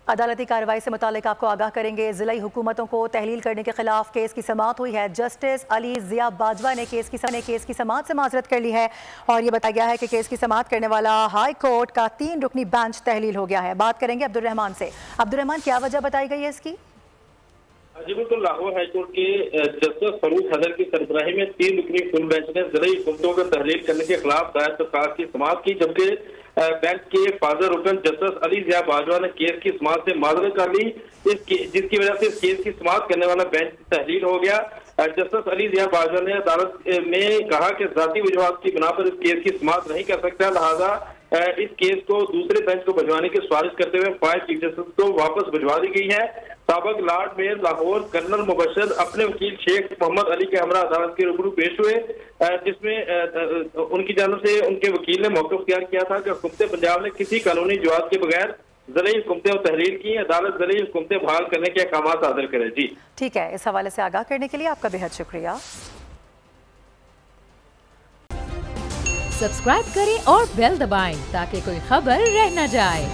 अदालती कार्रवाई से मुतालिक आपको आगाह करेंगे। ज़िलाई हुकूमतों को तहलील करने के खिलाफ केस की समाअत हुई है। जस्टिस अली ज़िया बाजवा ने केस की समाअत से माजरत कर ली है और ये बताया गया है कि केस की समाअत करने वाला हाई कोर्ट का 3 रुकनी बेंच तहलील हो गया है। बात करेंगे अब्दुर्रहमान से। अब्दुर्रहमान, क्या वजह बताई गई है इसकी? जी बिल्कुल, लाहौर हाईकोर्ट के जस्टिस फरूक हदर की सरबराही में 3 रुकनी फुल बेंच ने ज़िलाई हुकूमतों को तहलील करने के खिलाफ दायर दरखास्त की समाअत की, जबकि बेंच के फाजर रुकन जस्टिस अली ज़िया बाजवा ने केस की समाअत से माजरत कर ली, जिसकी वजह से इस केस की समाअत करने वाला बेंच तहलील हो गया। जस्टिस अली ज़िया बाजवा ने अदालत में कहा कि जाती वजूहात की बिना पर इस केस की समाअत नहीं कर सकता, लिहाजा इस केस को दूसरे बेंच को भिजवाने की सिफारिश करते हुए 5 चीफ जस्टिस को वापस भिजवा दी गई है। साबिक lord mayor Lahore colonel Mubashir अपने वकील शेख मोहम्मद अली के हमरा अदालत के रूबरू पेश हुए, जिसमें उनकी जानब से उनके वकील ने मौक़िफ़ इख्तियार किया था कि हुकूमत पंजाब ने किसी कानूनी जवाब के बगैर ज़िलाई हुकूमतें तहरीर की। अदालत ज़िलाई हुकूमतें बहाल करने के अहकाम सादर करे। जी ठीक है, इस हवाले से आगाह करने के लिए आपका बेहद शुक्रिया। सब्सक्राइब करें और बेल दबाएं ताकि कोई खबर रह न जाए।